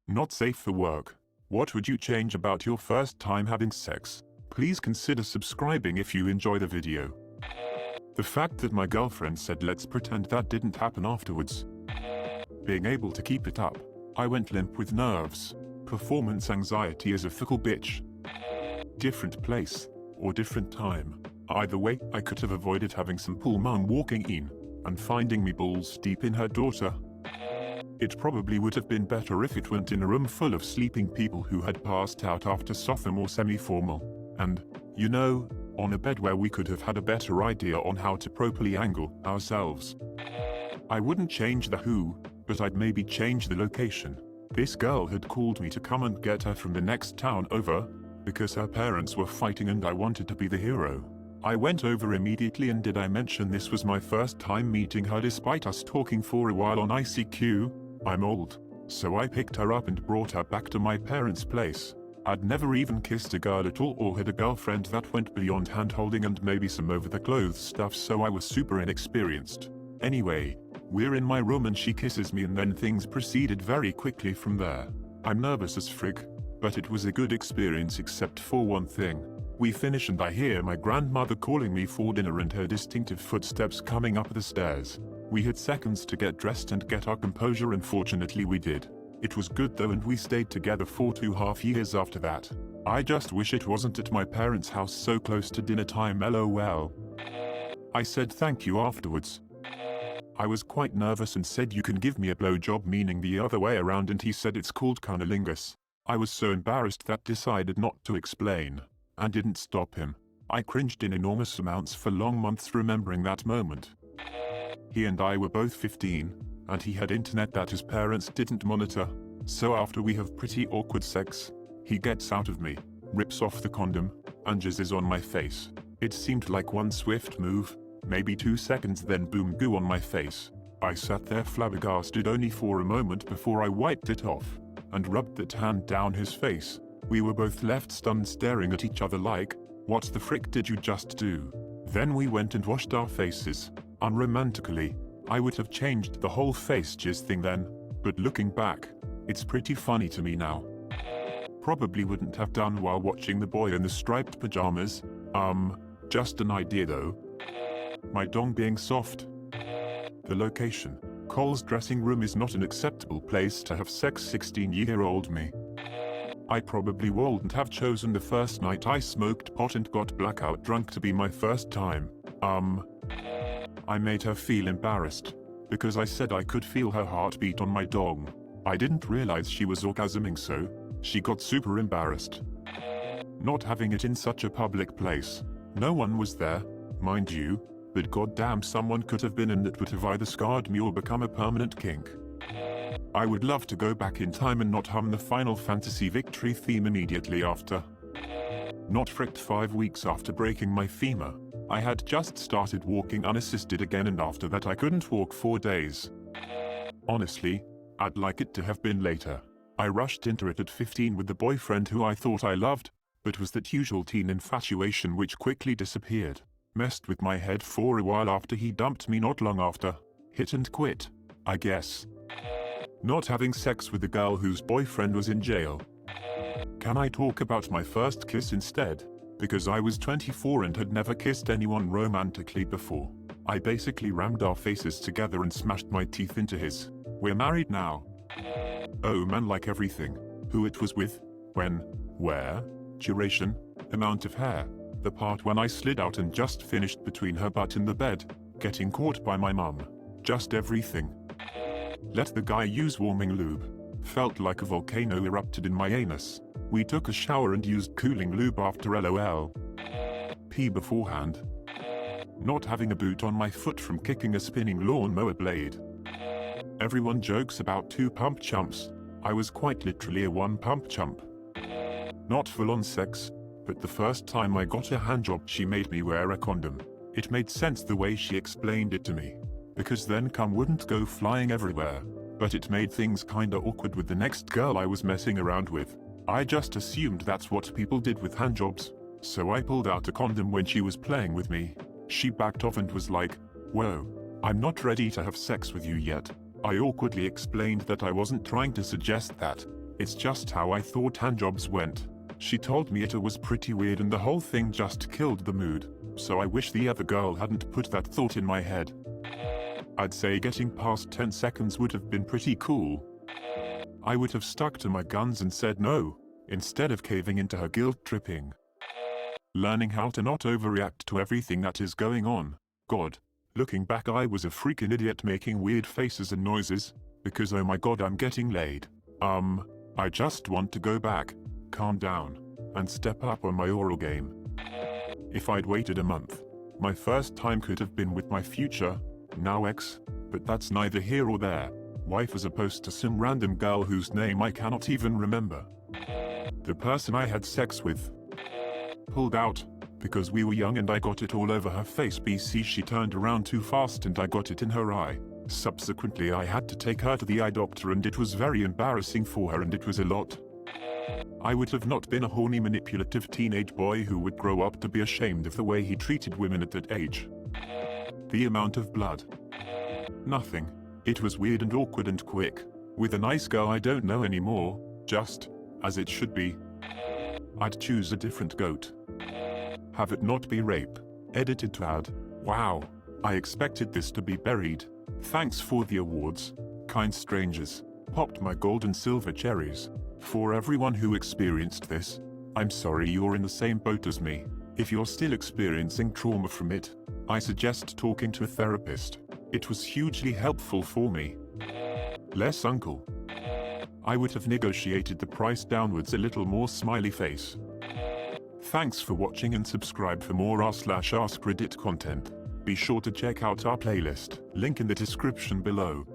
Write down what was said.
Not safe for work. What would you change about your first time having sex? Please consider subscribing if you enjoy the video. The fact that my girlfriend said let's pretend that didn't happen afterwards. Being able to keep it up. I went limp with nerves. Performance anxiety is a fickle bitch. Different place. Or different time. Either way, I could have avoided having some pool mum walking in and finding me balls deep in her daughter. It probably would have been better if it went in a room full of sleeping people who had passed out after sophomore semi-formal. And, you know, on a bed where we could have had a better idea on how to properly angle ourselves. I wouldn't change the who, but I'd maybe change the location. This girl had called me to come and get her from the next town over, because her parents were fighting and I wanted to be the hero. I went over immediately, and did I mention this was my first time meeting her despite us talking for a while on ICQ? I'm old. So I picked her up and brought her back to my parents' place. I'd never even kissed a girl at all or had a girlfriend that went beyond hand-holding and maybe some over-the-clothes stuff, so I was super inexperienced. Anyway, we're in my room and she kisses me, and then things proceeded very quickly from there. I'm nervous as frig, but it was a good experience except for one thing. We finish and I hear my grandmother calling me for dinner and her distinctive footsteps coming up the stairs. We had seconds to get dressed and get our composure, and fortunately we did. It was good though, and we stayed together for 2.5 years after that. I just wish it wasn't at my parents' house so close to dinner time, lol. I said thank you afterwards. I was quite nervous and said you can give me a blowjob, meaning the other way around, and he said it's called cunnilingus. I was so embarrassed that decided not to explain, and didn't stop him. I cringed in enormous amounts for long months remembering that moment. He and I were both 15, and he had internet that his parents didn't monitor, so after we have pretty awkward sex, he gets out of me, rips off the condom, and jizzes on my face. It seemed like one swift move, maybe 2 seconds, then boom, goo on my face. I sat there flabbergasted only for a moment before I wiped it off, and rubbed that hand down his face. We were both left stunned, staring at each other like, what the frick did you just do? Then we went and washed our faces. Unromantically, I would have changed the whole face jizz thing then, but looking back, it's pretty funny to me now. Probably wouldn't have done while watching The Boy in the Striped Pajamas. Just an idea though. My dong being soft. The location. Cole's dressing room is not an acceptable place to have sex, 16-year-old me. I probably wouldn't have chosen the first night I smoked pot and got blackout drunk to be my first time. I made her feel embarrassed, because I said I could feel her heartbeat on my dong. I didn't realize she was orgasming, so she got super embarrassed. Not having it in such a public place. No one was there, mind you, but goddamn someone could have been, and it would have either scarred me or become a permanent kink. I would love to go back in time and not hum the Final Fantasy victory theme immediately after. Not fricked 5 weeks after breaking my femur. I had just started walking unassisted again, and after that I couldn't walk for days. Honestly, I'd like it to have been later. I rushed into it at 15 with the boyfriend who I thought I loved, but was that usual teen infatuation which quickly disappeared. Messed with my head for a while after he dumped me not long after. Hit and quit, I guess. Not having sex with a girl whose boyfriend was in jail. Can I talk about my first kiss instead? Because I was 24 and had never kissed anyone romantically before. I basically rammed our faces together and smashed my teeth into his. We're married now. Oh man, like everything. Who it was with, when, where, duration, amount of hair, the part when I slid out and just finished between her butt and the bed, getting caught by my mum. Just everything. Let the guy use warming lube. Felt like a volcano erupted in my anus. We took a shower and used cooling lube after, lol. Pee beforehand. Not having a boot on my foot from kicking a spinning lawnmower blade. Everyone jokes about 2 pump chumps. I was quite literally a 1 pump chump. Not full-on sex, but the first time I got a handjob she made me wear a condom. It made sense the way she explained it to me, because then cum wouldn't go flying everywhere, but it made things kinda awkward with the next girl I was messing around with. I just assumed that's what people did with handjobs, so I pulled out a condom when she was playing with me. She backed off and was like, "Whoa, I'm not ready to have sex with you yet." I awkwardly explained that I wasn't trying to suggest that, It's just how I thought handjobs went. She told me it was pretty weird and the whole thing just killed the mood. So I wish the other girl hadn't put that thought in my head. I'd say getting past 10 seconds would have been pretty cool. I would have stuck to my guns and said no, instead of caving into her guilt tripping. Learning how to not overreact to everything that is going on. God. Looking back, I was a freaking idiot making weird faces and noises, because oh my god, I'm getting laid. I just want to go back, calm down, and step up on my oral game. If I'd waited a month, my first time could have been with my future, now ex, but that's neither here or there, wife as opposed to some random girl whose name I cannot even remember. The person I had sex with pulled out, because we were young and I got it all over her face. BC she turned around too fast and I got it in her eye. Subsequently I had to take her to the eye doctor and it was very embarrassing for her and it was a lot. I would have not been a horny manipulative teenage boy who would grow up to be ashamed of the way he treated women at that age. The amount of blood. Nothing. It was weird and awkward and quick. With a nice girl I don't know anymore, just as it should be. I'd choose a different goat. Have it not be rape. Edited to add, wow, I expected this to be buried. Thanks for the awards, kind strangers. Popped my gold and silver cherries. For everyone who experienced this, I'm sorry you're in the same boat as me. If you're still experiencing trauma from it, I suggest talking to a therapist. It was hugely helpful for me. Less uncle. I would have negotiated the price downwards a little more, smiley face. Thanks for watching and subscribe for more r/AskReddit content. Be sure to check out our playlist, link in the description below.